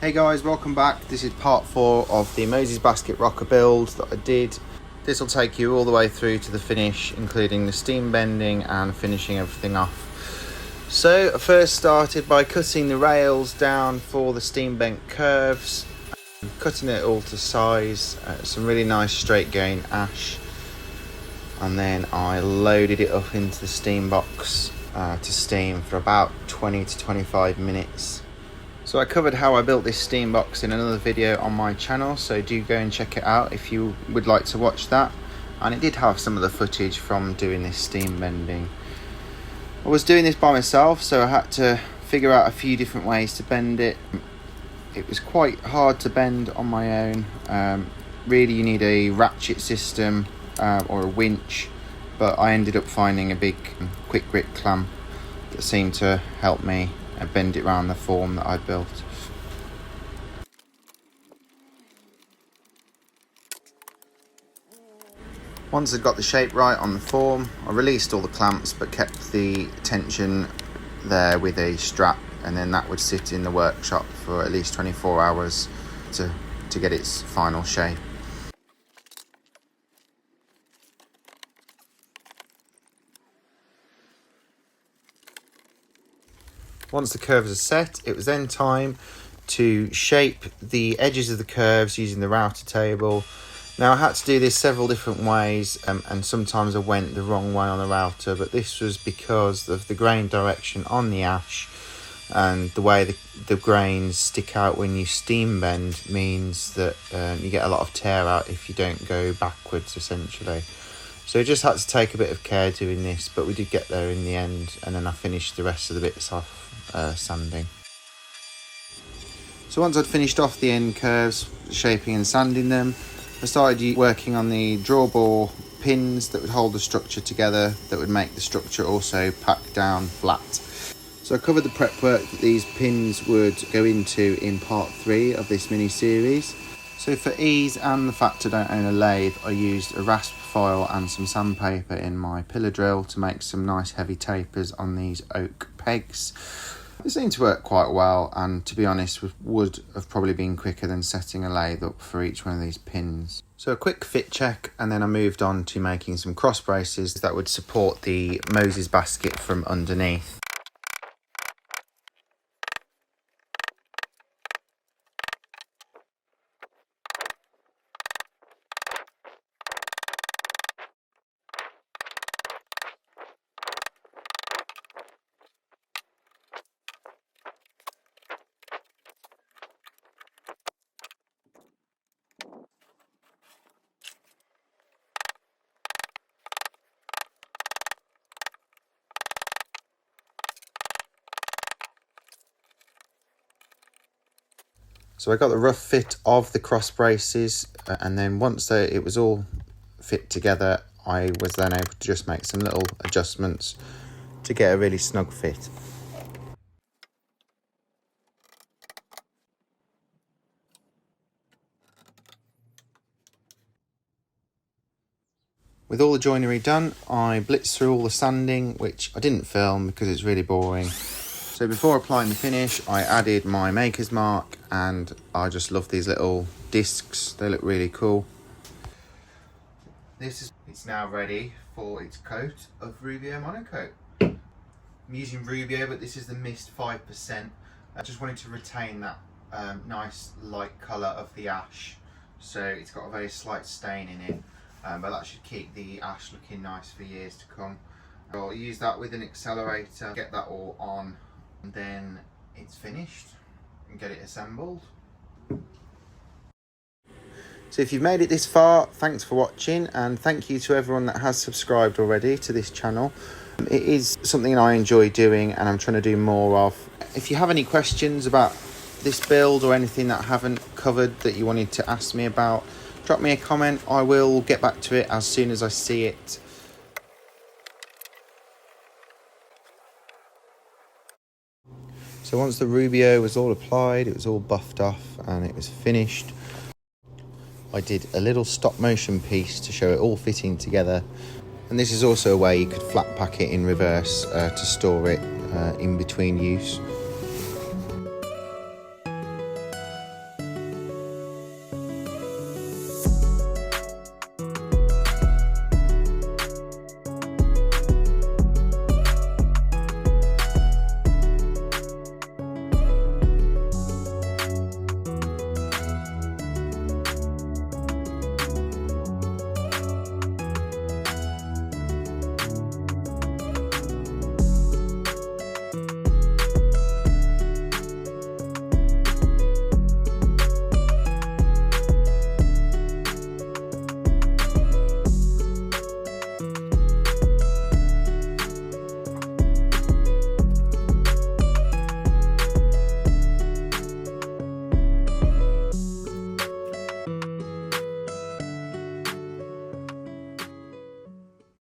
Hey guys, welcome back. This is part 4 of the Moses Basket rocker build that I did. This will take you all the way through to the finish, including the steam bending and finishing everything off. So I first started by cutting the rails down for the steam bent curves, cutting it all to size, some really nice straight grain ash, and then I loaded it up into the steam box to steam for about 20 to 25 minutes. So I covered how I built this steam box in another video on my channel, so do go and check it out if you would like to watch that. And it did have some of the footage from doing this steam bending. I was doing this by myself, so I had to figure out a few different ways to bend it. It was quite hard to bend on my own. Really you need a ratchet system or a winch, but I ended up finding a big quick grip clamp that seemed to help me bend it around the form that I'd built. Once I'd got the shape right on the form, I released all the clamps but kept the tension there with a strap, and then that would sit in the workshop for at least 24 hours to get its final shape. Once the curves are set, it was then time to shape the edges of the curves using the router table. Now I had to do this several different ways, and sometimes I went the wrong way on the router, but this was because of the grain direction on the ash, and the way the grains stick out when you steam bend means that you get a lot of tear out if you don't go backwards essentially. So I just had to take a bit of care doing this, but we did get there in the end, and then I finished the rest of the bits off sanding. So once I'd finished off the end curves, shaping and sanding them, I started working on the drawbar pins that would hold the structure together, that would make the structure also pack down flat. So I covered the prep work that these pins would go into in part 3 of this mini series. So for ease and the fact I don't own a lathe, I used a rasp file and some sandpaper in my pillar drill to make some nice heavy tapers on these oak pegs. They seemed to work quite well, and to be honest would have probably been quicker than setting a lathe up for each one of these pins. So a quick fit check, and then I moved on to making some cross braces that would support the Moses basket from underneath. So I got the rough fit of the cross braces, and then once it was all fit together, I was then able to just make some little adjustments to get a really snug fit. With all the joinery done, I blitzed through all the sanding, which I didn't film because it's really boring. So before applying the finish, I added my Maker's Mark, and I just love these little discs. They look really cool. It's now ready for its coat of Rubio Monocoat. I'm using Rubio, but this is the Mist 5%. I just wanted to retain that nice light colour of the ash. So it's got a very slight stain in it, but that should keep the ash looking nice for years to come. I'll use that with an accelerator, get that all on, and then it's finished and get it assembled. So if you've made it this far, thanks for watching, and thank you to everyone that has subscribed already to this channel. It is something I enjoy doing, and I'm trying to do more of. If you have any questions about this build or anything that I haven't covered that you wanted to ask me about, drop me a comment. I will get back to it as soon as I see it. So once the Rubio was all applied, it was all buffed off and it was finished, I did a little stop motion piece to show it all fitting together. And this is also a way you could flat pack it in reverse to store it in between use.